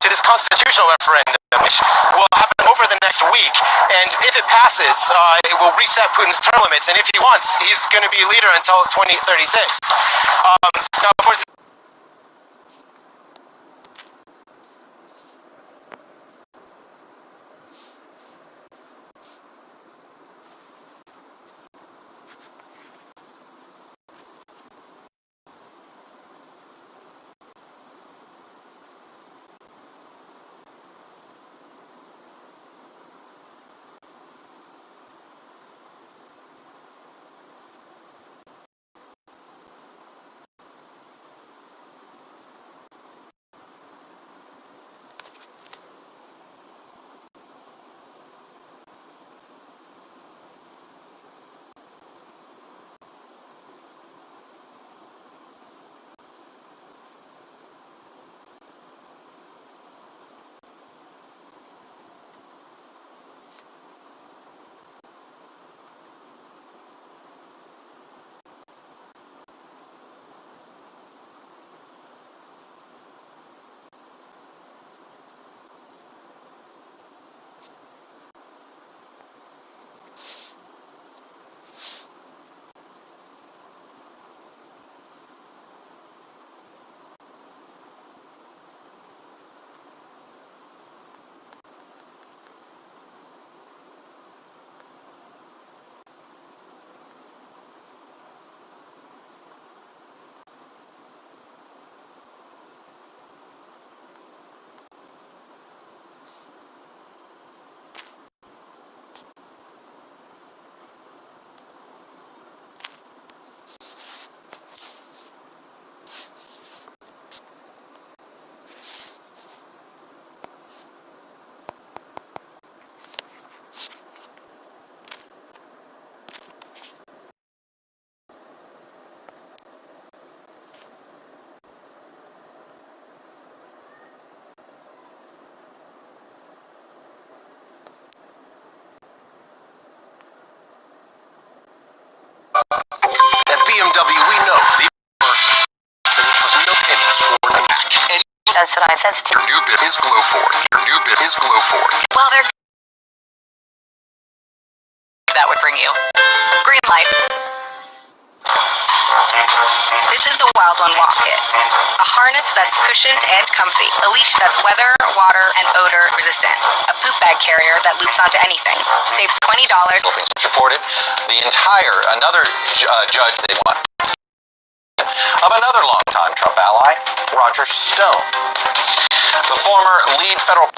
to this constitutional referendum, which will happen over the next week. And if it passes, it will reset Putin's term limits. And if he wants, he's going to be leader until 2036. Now, of course, at BMW, we know the no payments for no back. And that's what I said to your new bid is Glow Forge. Your new bid is Glow Forge. Well, that would bring you. Green light. This is the Wild One Walk Kit. A harness that's cushioned and comfy. A leash that's weather, water, and odor resistant. A poop bag carrier that loops onto anything. Save $20. Supported the entire, another judge they want, of another longtime Trump ally, Roger Stone. The former lead federal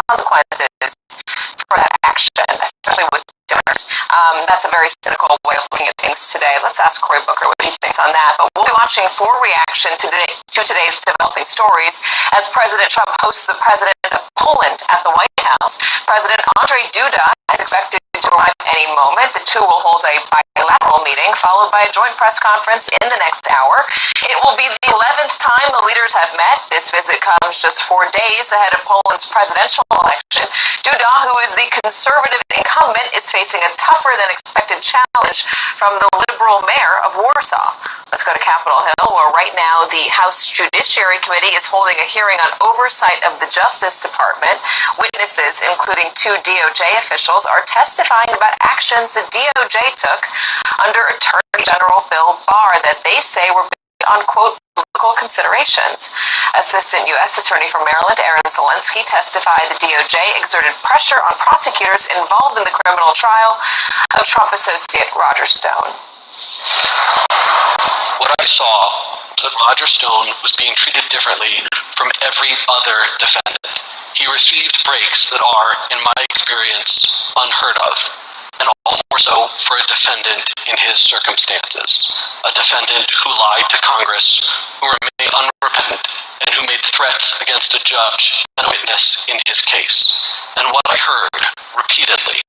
consequences for that action, especially with donors. That's a very cynical way of looking at things today. Let's ask Cory Booker what he thinks on that. But we'll be watching for reaction to today's developing stories as President Trump hosts the president of Poland at the White House. President Andrzej Duda is expected to arrive any moment. The two will hold a bilateral meeting followed by a joint press conference in the next hour. It will be the 11th time the leaders have met. This visit comes just 4 days ahead of Poland's presidential election. Duda, who is the conservative incumbent, is facing a tougher than expected challenge from the liberal mayor of Warsaw. Let's go to Capitol Hill, where right now the House Judiciary Committee is holding a hearing on oversight of the Justice Department. Witnesses, including 2 DOJ officials, are testifying about actions the DOJ took under Attorney General Bill Barr that they say were based on, quote, political considerations. Assistant U.S. Attorney for Maryland, Aaron Zelensky, testified the DOJ exerted pressure on prosecutors involved in the criminal trial of Trump associate Roger Stone. What I saw was that Roger Stone was being treated differently from every other defendant. He received breaks that are, in my experience, unheard of, and all more so for a defendant in his circumstances. A defendant who lied to Congress, who remained unrepentant, and who made threats against a judge and a witness in his case. And what I heard, repeatedly,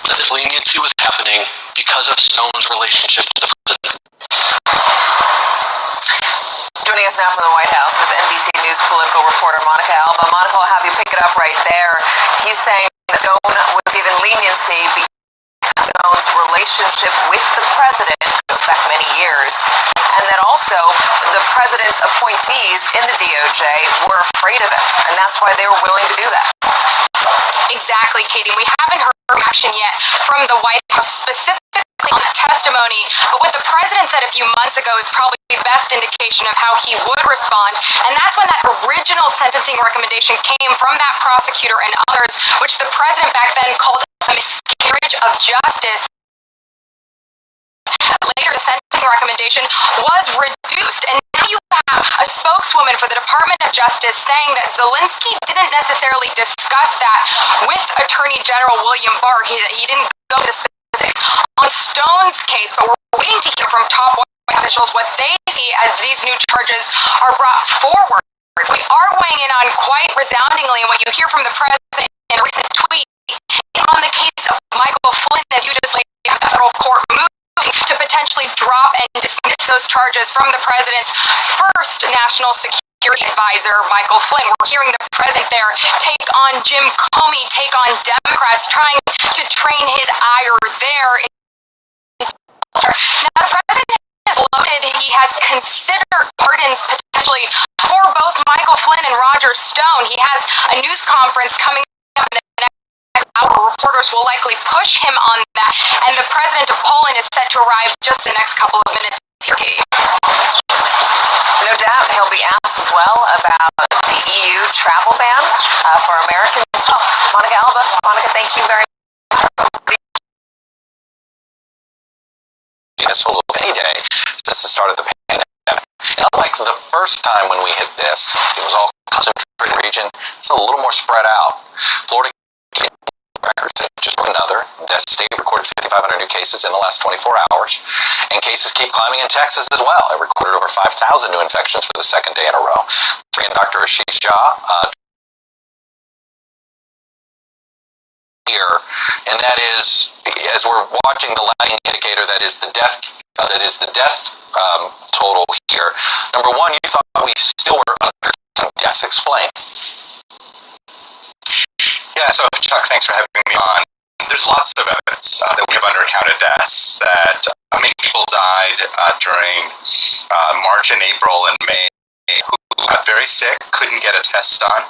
was that this leniency was happening because of Stone's relationship to the president. Joining us now from the White House is NBC News political reporter Monica Alba. Monica, I'll have you pick it up right there. He's saying that Stone was given leniency because Stone's relationship with the president goes back many years, and that also the president's appointees in the DOJ were afraid of him, and that's why they were willing to do that. Exactly, Katie. We haven't heard reaction yet from the White House specifically on that testimony, but what the president said a few months ago is probably the best indication of how he would respond, and that's when that original sentencing recommendation came from that prosecutor and others, which the president back then called a miscarriage of justice. Later, the sentencing recommendation was reduced, and now you have a spokeswoman for the Department of Justice saying that Zelensky didn't necessarily discuss that with Attorney General William Barr. He didn't go to the specifics on Stone's case, but we're waiting to hear from top White House officials what they see as these new charges are brought forward. We are weighing in on quite resoundingly, and what you hear from the president in a recent tweet on the case of Michael Flynn, as you just laid out, the federal court moving to potentially drop and dismiss those charges from the president's first national security advisor, Michael Flynn. We're hearing the president there take on Jim Comey, take on Democrats, trying to train his ire there. Now, the president is loaded. He has considered pardons potentially for both Michael Flynn and Roger Stone. He has a news conference coming up in the next hour. Reporters will likely push him on that, and the president of Poland is set to arrive just in the next couple of minutes here. No doubt he'll be asked as well about the EU travel ban for Americans. Oh, Monica Alba. Monica, thank you very much. Asshole of any day since the start of the pandemic. And unlike the first time when we hit this, it was all concentrated region. It's a little more spread out. Florida records just another. That state recorded 5,500 new cases in the last 24 hours, and cases keep climbing in Texas as well. It recorded over 5,000 new infections for the second day in a row. And Dr. Ashish Jha here, and that is, as we're watching the lagging indicator, that is the death total here. Number one, you thought we still were under deaths. Explain. Yeah, so Chuck, thanks for having me on. There's lots of evidence that we have undercounted deaths, that many people died during March and April and May who got very sick, couldn't get a test done,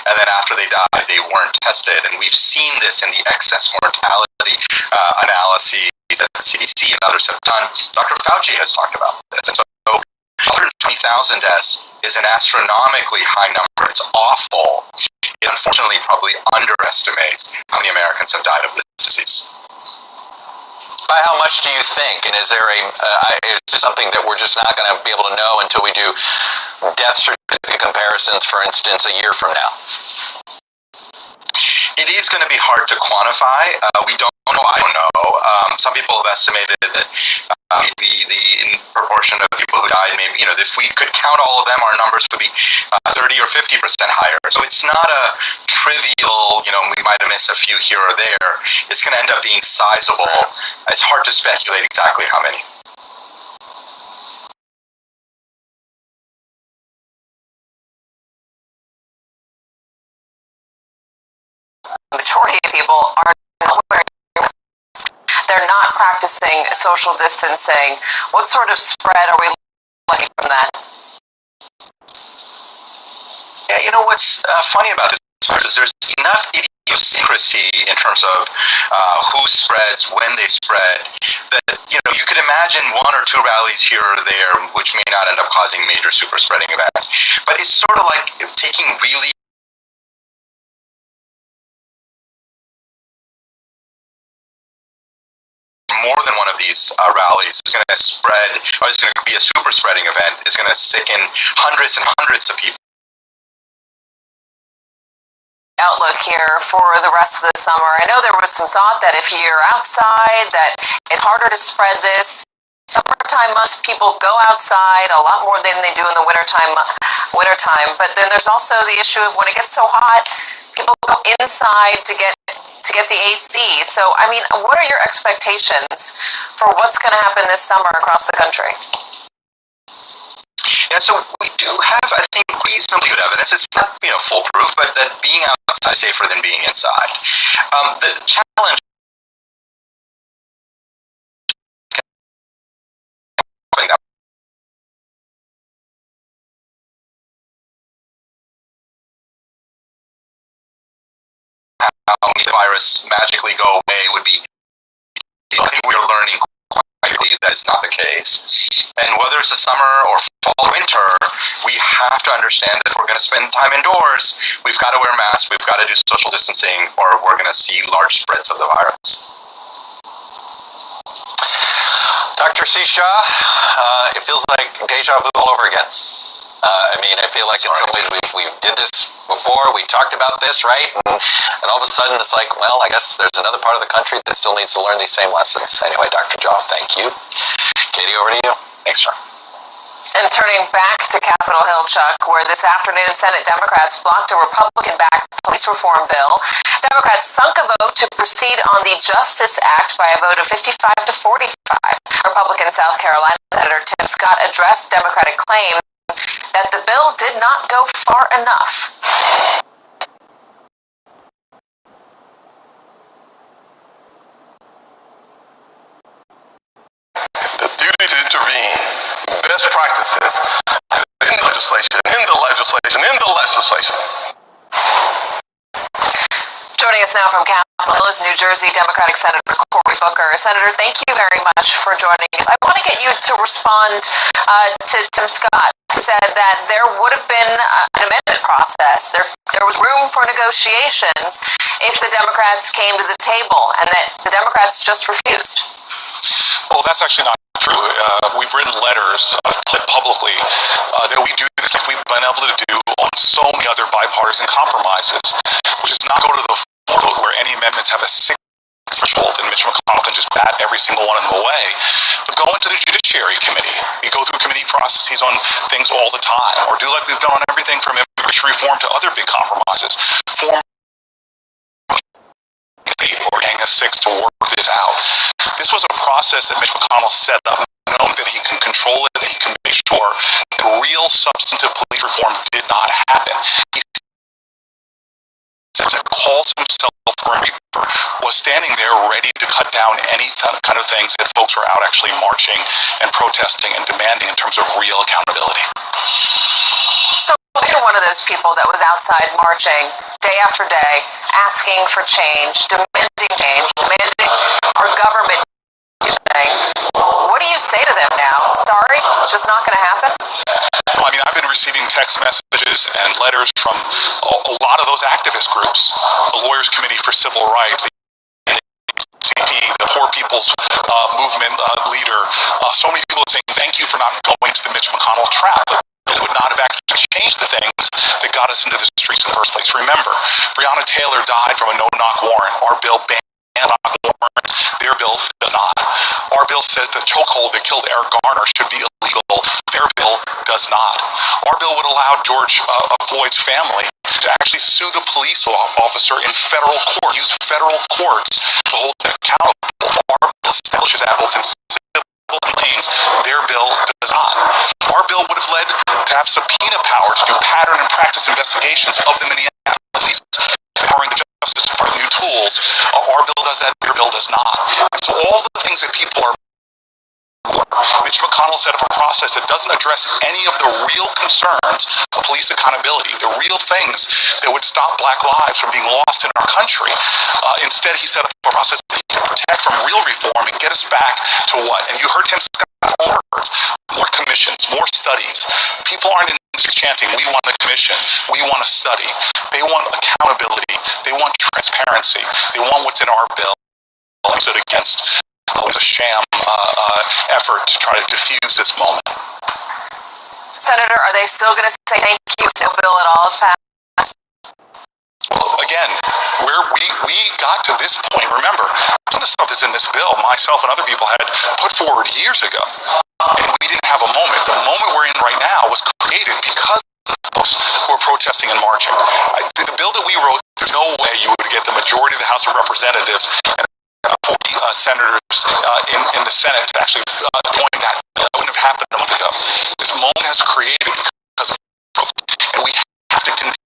and then after they died, they weren't tested. And we've seen this in the excess mortality analyses that the CDC and others have done. Dr. Fauci has talked about this. And so 120,000 deaths is an astronomically high number. It's awful. It unfortunately probably underestimates how many Americans have died of this disease. By how much do you think? And is there is this something that we're just not going to be able to know until we do death certificate comparisons, for instance, a year from now? It is going to be hard to quantify. We don't know. I don't know. Some people have estimated that maybe the proportion of people who died, maybe, if we could count all of them, our numbers would be 30 or 50% higher. So it's not a trivial, we might have missed a few here or there. It's going to end up being sizable. It's hard to speculate exactly how many. The majority of people are not wearing masks. They're not practicing social distancing. What sort of spread are we looking from that? Yeah, what's funny about this is there's enough secrecy in terms of who spreads, when they spread, that you could imagine one or two rallies here or there, which may not end up causing major super spreading events. But it's sort of like taking really more than one of these rallies is going to spread, or is going to be a super spreading event, is going to sicken hundreds and hundreds of people. Outlook here for the rest of the summer. I know there was some thought that if you're outside, that it's harder to spread this. Summertime months, people go outside a lot more than they do in the wintertime. But then there's also the issue of when it gets so hot, people go inside to get the AC. So, I mean, what are your expectations for what's going to happen this summer across the country? Yeah, so we do have, I think, reasonably good evidence. It's not, foolproof, but that being outside is safer than being inside. The challenge how the virus magically go away would be, I think we're learning quite quickly that is not the case. And whether it's a summer or fall or winter, we have to understand that if we're going to spend time indoors, we've got to wear masks, we've got to do social distancing, or we're going to see large spreads of the virus. Dr. C. Shah, it feels like deja vu all over again. I feel like in some ways we did this before, we talked about this, right? And all of a sudden it's like, well, I guess there's another part of the country that still needs to learn these same lessons. Anyway, Dr. Jha, thank you. Katie, over to you. Thanks, Chuck. And turning back to Capitol Hill, Chuck, where this afternoon Senate Democrats blocked a Republican-backed police reform bill. Democrats sunk a vote to proceed on the Justice Act by a vote of 55 to 45. Republican South Carolina Senator Tim Scott addressed Democratic claims that the bill did not go far enough. The duty to intervene, best practices in the legislation. Joining us now from Capitol Hill is New Jersey Democratic Senator Cory Booker. Senator, thank you very much for joining us. I want to get you to respond to Tim Scott, who said that there would have been an amendment process. There was room for negotiations if the Democrats came to the table, and that the Democrats just refused. Well, that's actually not true. We've written letters publicly that we do this like we've been able to do on so many other bipartisan compromises, which is not go to the vote where any amendments have a 6 threshold and Mitch McConnell can just bat every single one of them away, but go into the Judiciary Committee. You go through committee processes on things all the time, or do like we've done on everything from immigration reform to other big compromises. Form or gang of 6 to work this out. This was a process that Mitch McConnell set up, knowing that he can control it, that he can make sure that real substantive police reform did not happen. He calls himself a reaper, was standing there ready to cut down any kind of things that folks were out actually marching and protesting and demanding in terms of real accountability. So you're one of those people that was outside marching day after day, asking for change, demanding our government do thing. What do you say to them now? Sorry, it's just not going to happen? I mean, I've been receiving text messages and letters from a lot of those activist groups, the Lawyers Committee for Civil Rights, the the Poor People's Movement leader, so many people saying thank you for not going to the Mitch McConnell trap. It would not have actually changed the things that got us into the streets in the first place. Remember, Breonna Taylor died from a no-knock warrant. Our bill banned knock warrants. Their bill does not. Our bill says the chokehold that killed Eric Garner should be illegal. Their bill does not. Our bill would allow George Floyd's family to actually sue the police officer in federal court, use federal courts to hold them accountable. Our bill establishes that both in civil claims. Their bill does not. Our bill would have led to have subpoena power to do pattern and practice investigations of the Minneapolis police, empowering the Justice Department new tools. Our bill does that, your bill does not. And so all the things that people are Mitch McConnell set up a process that doesn't address any of the real concerns of police accountability, the real things that would stop black lives from being lost in our country. Instead, he set up a process that he can protect from real reform and get us back to what? And you heard Tim Scott's words. More commissions, more studies. People aren't in chanting, we want a commission, we want a study. They want accountability. They want transparency. They want what's in our bill. Against was a sham effort to try to diffuse this moment. Senator, are they still going to say thank you if no bill at all is passed? Well, again, we got to this point. Remember, some of the stuff that's in this bill, myself and other people had put forward years ago, and we didn't have a moment. The moment we're in right now was created because of those who are protesting and marching. The bill that we wrote, there's no way you would get the majority of the House of Representatives and 40 senators in the Senate to actually join that. That wouldn't have happened a month ago. This moment has created because of, and we have to continue.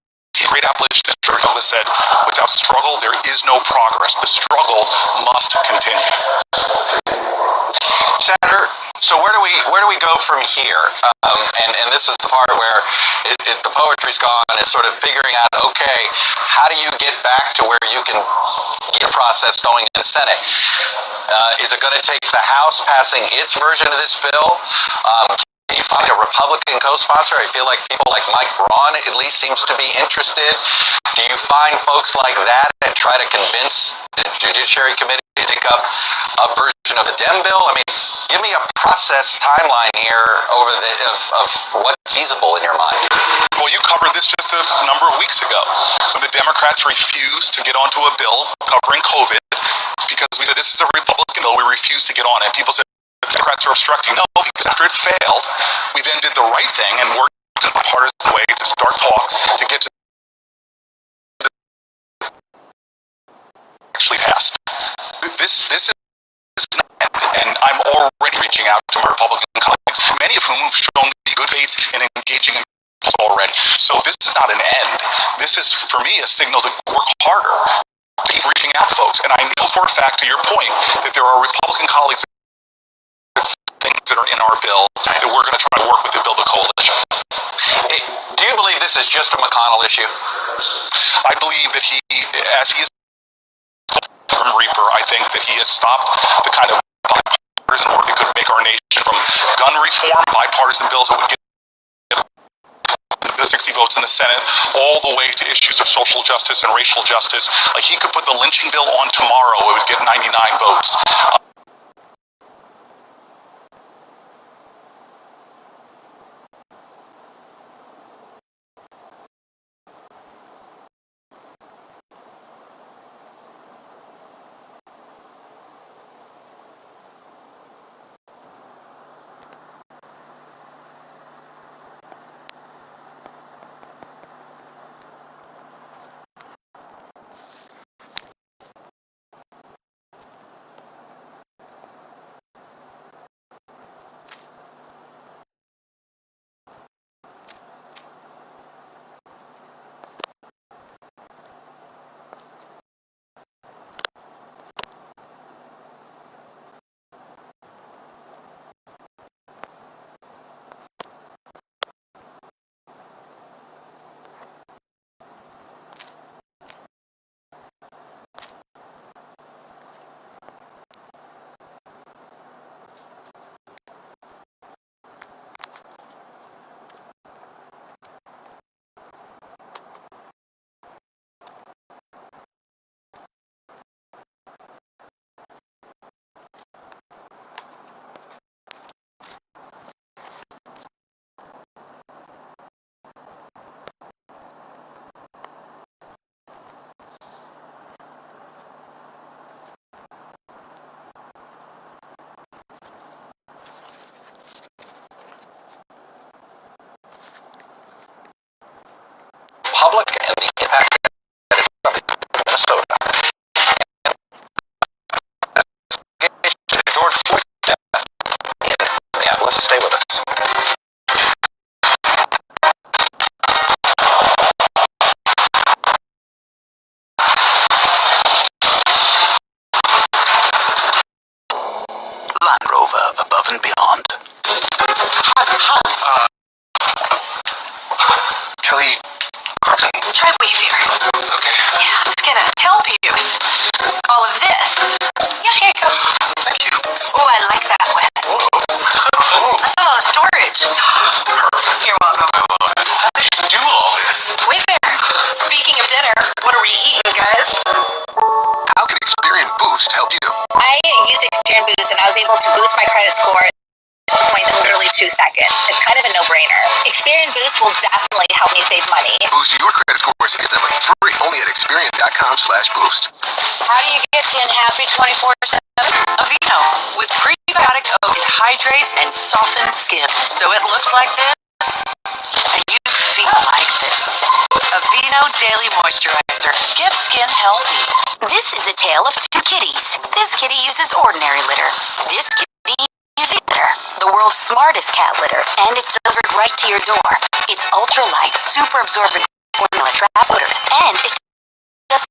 Great abolitionist Douglas said, without struggle, there is no progress. The struggle must continue. Senator, so where do we go from here? And this is the part where the poetry's gone. It's sort of figuring out, okay, how do you get back to where you can get a process going in the Senate? Is it going to take the House passing its version of this bill? Can you find a Republican co-sponsor? I feel like people like Mike Braun at least seems to be interested. Do you find folks like that and try to convince the Judiciary Committee to take up a version of the Dem bill? I mean, give me a process timeline here of what's feasible in your mind. Well, you covered this just a number of weeks ago when the Democrats refused to get onto a bill covering COVID because we said this is a Republican bill. We refused to get on it. People said Democrats are obstructing. No, because after it failed, we then did the right thing and worked in a bipartisan way to start talks to get to actually passed. This is not, and I'm already reaching out to my Republican colleagues, many of whom have shown me good faith in engaging in already. So this is not an end. This is, for me, a signal to work harder, to keep reaching out to folks. And I know for a fact, to your point, that there are Republican colleagues things that are in our bill that we're going to try to work with to build a coalition. Do you believe this is just a McConnell issue? I believe that he, as he is from Reaper, I think that he has stopped the kind of bipartisan work that could make our nation from gun reform, bipartisan bills that would get the 60 votes in the Senate, all the way to issues of social justice and racial justice. Like, he could put the lynching bill on tomorrow, it would get 99 votes. Public and the impact that is on Minnesota. George Floyd's death in Minneapolis. Stay with us. Land Rover, above and beyond. I was able to boost my credit score points in literally 2 seconds. It's kind of a no-brainer. Experian Boost will definitely help me save money. Boost your credit scores instantly. Free only at Experian.com/boost. How do you get skin happy 24/7? Aveeno. With prebiotic oat, it hydrates and softens skin. So it looks like this, and you feel like this. Aveeno Daily Moisturizer. Get skin healthy. This is a tale of two kitties. This kitty uses ordinary litter. This kitty uses litter. The world's smartest cat litter, and it's delivered right to your door. It's ultra-light, super absorbent formula traps odors, and it does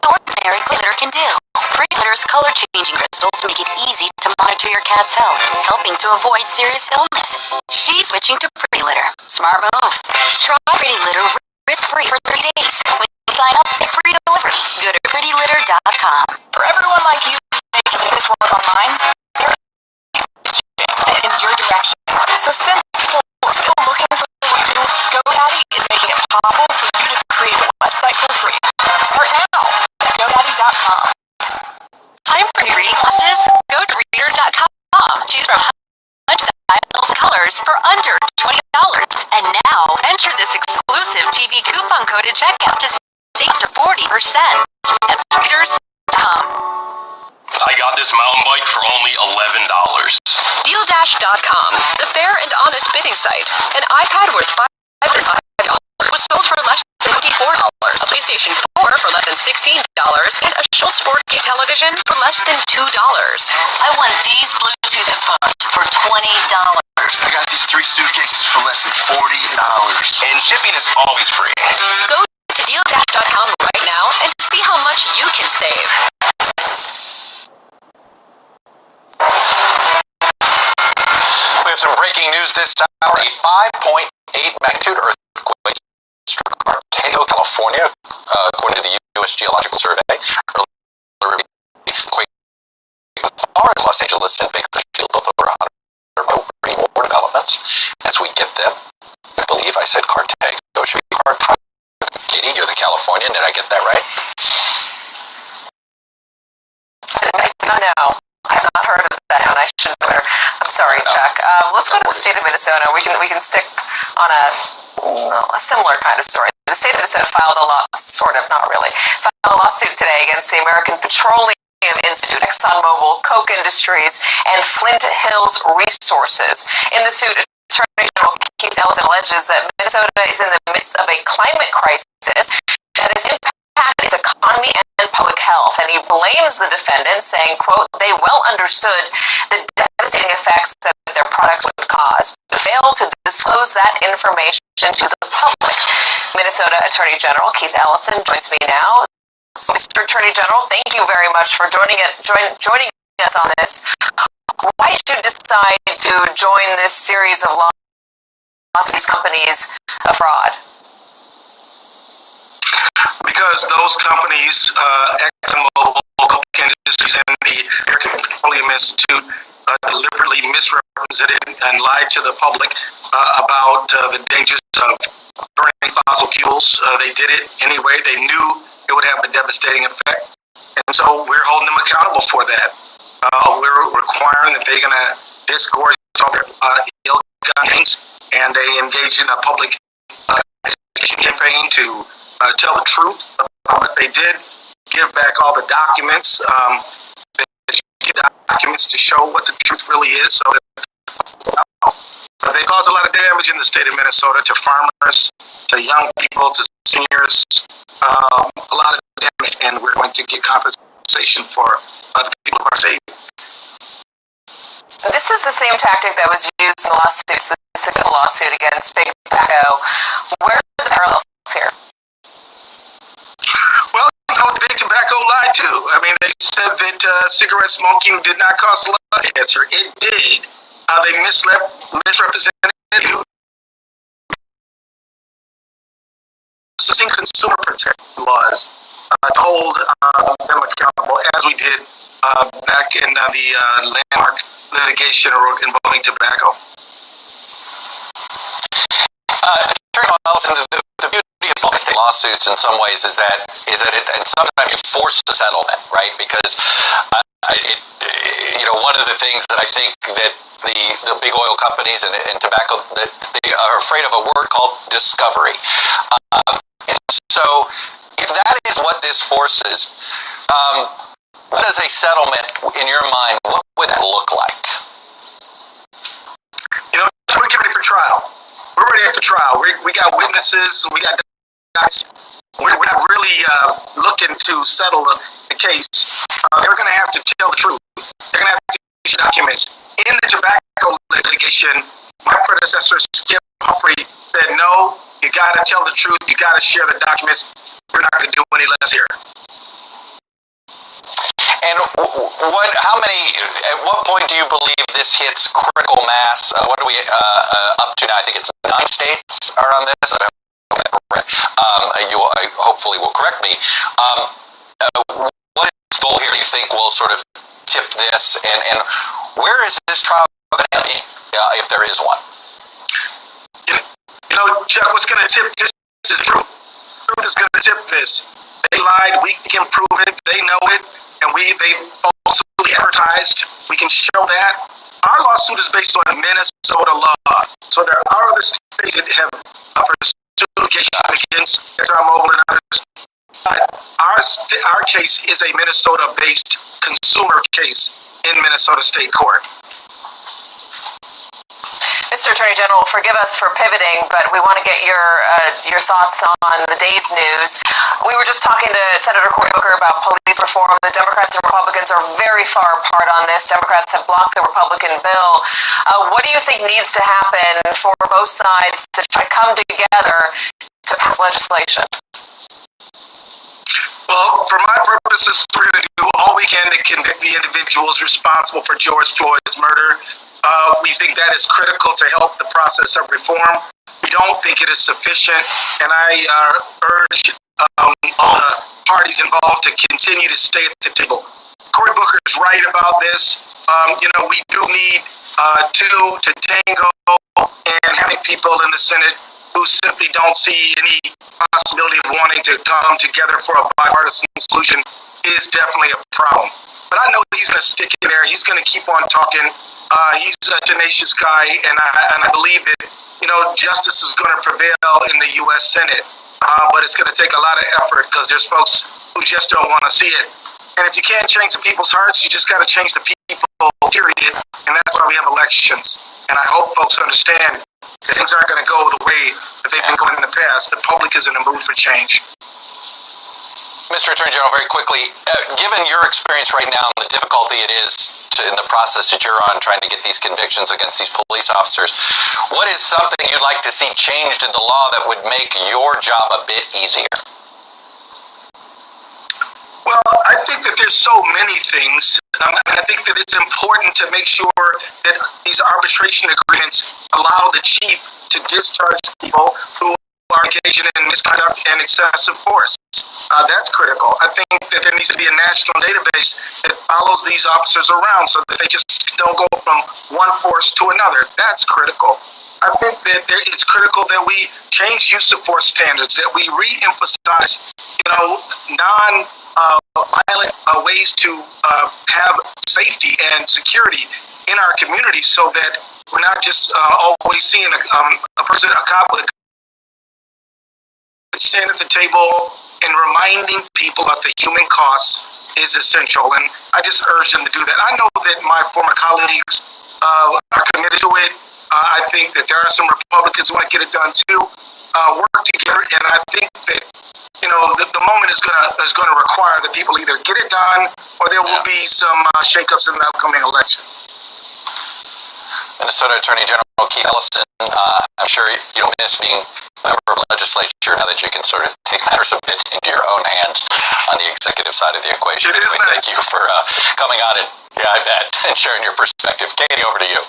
what ordinary glitter can do. Pretty Litter's color-changing crystals make it easy to monitor your cat's health, helping to avoid serious illness. She's switching to Pretty Litter. Smart move. Try Pretty Litter risk-free for 30 days. When you sign up, get free delivery. Go to prettylitter.com. For everyone like you making this work online, in your direction. So since people are still looking for what to do, GoDaddy is making it possible for you to create a website for free. Start now at GoDaddy.com. Time for new reading classes? Go to readers.com. Choose from hundreds of styles and colors for under $20. And now enter this exclusive TV coupon code at checkout to save up to 40%. That's readers.com. I got this mountain bike for only $11. Dealdash.com, the fair and honest bidding site. An iPad worth $505 was sold for less than $54, a PlayStation 4 for less than $16, and a Schultz Sport K television for less than $2. I want these Bluetooth headphones for $20. I got these 3 suitcases for less than $40. And shipping is always free. Go to Dealdash.com right now and see how much you can save. We have some breaking news this hour. A 5.8 magnitude earthquake struck Cartagena, California, according to the U.S. Geological Survey. Earlier, quake as far as Los Angeles and Bakersfield, both over 100. We'll bring more developments as we get them. I believe I said Cartagena. It should be Cartagena. Katie, you're the Californian. Did I get that right? No. I've not heard of that, and I should know better. I'm sorry, Chuck. Let's go to the state of Minnesota. We can stick on a similar kind of story. The state of Minnesota filed a lawsuit today against the American Petroleum Institute, ExxonMobil, Koch Industries, and Flint Hills Resources. In the suit, Attorney General Keith Ellison alleges that Minnesota is in the midst of a climate crisis that is impacting its economy and public health, and he blames the defendants, saying, quote, they well understood the devastating effects that their products would cause, but failed to disclose that information to the public. Minnesota Attorney General Keith Ellison joins me now. So, Mr. Attorney General, thank you very much for joining us on this. Why did you decide to join this series of lawsuits companies of fraud? Because those companies, ExxonMobil, Koch Industries, and the American Petroleum Institute, deliberately misrepresented and lied to the public about the dangers of burning fossil fuels. They did it anyway. They knew it would have a devastating effect. And so we're holding them accountable for that. We're requiring that they're going to disgorge all their ill gains, and they engage in a public campaign to tell the truth about what they did, give back all the documents, documents to show what the truth really is. So they cause a lot of damage in the state of Minnesota to farmers, to young people, to seniors, a lot of damage, and we're going to get compensation for the people of our state. This is the same tactic that was used in the lawsuit, the successful lawsuit against Big Tobacco. Where are the parallels here? Well, you know, Big Tobacco lied too. I mean, they said that cigarette smoking did not cause lung cancer. It did. They misrepresented you. Consumer protection laws to hold them accountable, as we did back in the landmark litigation involving tobacco. The beauty of multi-state lawsuits in some ways is that it, and sometimes you force a settlement, right? Because one of the things that I think that the big oil companies and tobacco, that they are afraid of a word called discovery. And so if that is what this forces, what is a settlement in your mind? What would that look like? We're getting ready for trial. We're ready for trial. We got witnesses. We got guys. We're not really looking to settle the case. They're going to have to tell the truth. They're going to have to issue documents. In the tobacco litigation, my predecessor, Skip Humphrey, said, no, you got to tell the truth. You got to share the documents. We're not going to do any less here. And at what point do you believe this hits critical mass? What are we up to now? I think it's 9 states are on this. You hopefully will correct me. What is the goal here you think will sort of tip this? And where is this trial going to be, if there is one? Chuck, what's going to tip this is truth. Truth is going to tip this. They lied. We can prove it. They know it. And they falsely advertised. We can show that. Our lawsuit is based on Minnesota law. So there are other states that have pursued litigation against ExxonMobil and others. But our case is a Minnesota-based consumer case in Minnesota State Court. Mr. Attorney General, forgive us for pivoting, but we want to get your thoughts on the day's news. We were just talking to Senator Cory Booker about police reform. The Democrats and Republicans are very far apart on this. Democrats have blocked the Republican bill. What do you think needs to happen for both sides to try to come together to pass legislation? Well, for my purposes, we're going to do all we can to convict the individuals responsible for George Floyd's murder. We think that is critical to help the process of reform. We don't think it is sufficient, and I urge all the parties involved to continue to stay at the table. Cory Booker is right about this. We do need two to tango, and having people in the Senate who simply don't see any possibility of wanting to come together for a bipartisan solution is definitely a problem. But I know he's going to stick in there. He's going to keep on talking. He's a tenacious guy, and I believe that justice is going to prevail in the U.S. Senate. But it's going to take a lot of effort because there's folks who just don't want to see it. And if you can't change the people's hearts, you just got to change the people, period. And that's why we have elections. And I hope folks understand that things aren't going to go the way that they've been going in the past. The public is in a mood for change. Mr. Attorney General, very quickly, given your experience right now and the difficulty it is in the process that you're on trying to get these convictions against these police officers, what is something you'd like to see changed in the law that would make your job a bit easier? Well, I think that there's so many things. I think that it's important to make sure that these arbitration agreements allow the chief to discharge people who are engaging in misconduct and excessive force. That's critical. I think that there needs to be a national database that follows these officers around so that they just don't go from one force to another. That's critical. I think that it's critical that we change use of force standards, that we re-emphasize, non-violent ways to have safety and security in our community so that we're not just always seeing a cop with a stand at the table and reminding people of the human cost is essential. And I just urge them to do that. I know that my former colleagues are committed to it. I think that there are some Republicans who want to get it done too. Work together, and I think that the moment is going to require that people either get it done or there will be some shakeups in the upcoming election. Minnesota Attorney General Keith Ellison, I'm sure you don't miss being a member of the legislature now that you can sort of take matters a bit into your own hands on the executive side of the equation. It is nice. Thank you for coming on and, I bet, and sharing your perspective. Katie, over to you.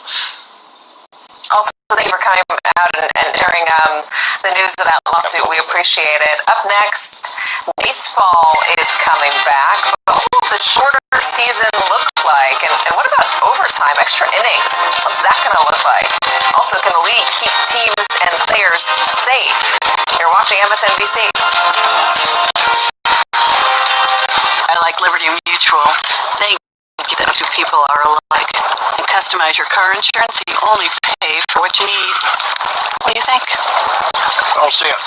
Also, thank you for coming out and airing the news of that lawsuit. We appreciate it. Up next, baseball is coming back. What will the shorter season look like? And what about overtime, extra innings? What's that going to look like? Also, can the league keep teams and players safe? You're watching MSNBC. I like Liberty Mutual. Thank you. people are alike. And customize your car insurance so you only pay for what you need. What do you think? I don't see it.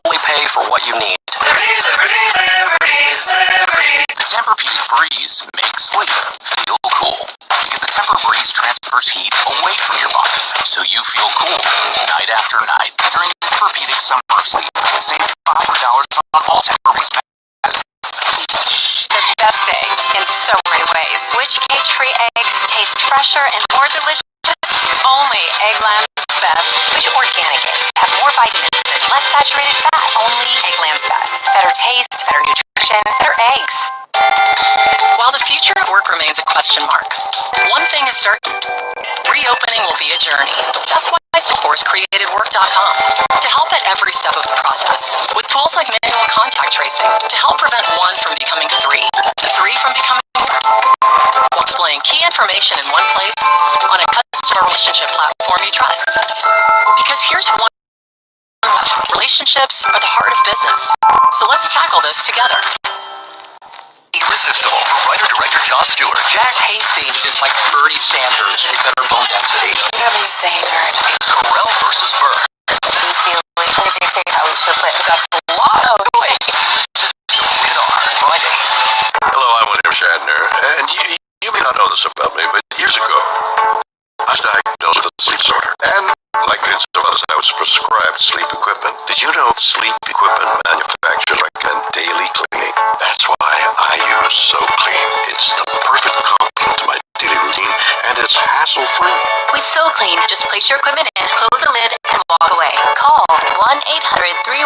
Only pay for what you need. Liberty, liberty, liberty, liberty. The Tempur-Pedic Breeze makes sleep feel cool. Because the Tempur-Breeze transfers heat away from your body, so you feel cool night after night. During the Tempur-Pedic Summer of Sleep, save $500 on all Tempur-Breeze mattresses. The best eggs in so many ways. Which cage-free eggs taste fresher and more delicious? Only Eggland's Best. Which organic eggs have more vitamins and less saturated fat? Only Eggland's Best. Better taste, better nutrition, better eggs. While the future of work remains a question mark, one thing is certain. Reopening will be a journey. That's why Salesforce created Work.com to help at every step of the process, with tools like manual contact tracing to help prevent one from becoming three from becoming more, while displaying key information in one place on a customer relationship platform you trust. Because here's one left. Relationships are the heart of business. So let's tackle this together. Irresistible from writer-director Jon Stewart. Jack Hastings is like Bernie Sanders with better bone density. Whatever you say, nerd. It's Carell versus Burr. DC to dictate how we should play. That's a lot. Oh, wait. Irresistible Radar. Friday. Hello, I'm William Shatner, and you may not know this about me, but years ago, I was diagnosed with a sleep disorder, and like millions of others, I was prescribed sleep equipment. Did you know sleep equipment manufacturers recommend daily cleaning? That's why I use So Clean. It's the perfect complement to my daily routine, and it's hassle-free. With So Clean, just place your equipment in, close the lid, and walk away. Call 1-800-3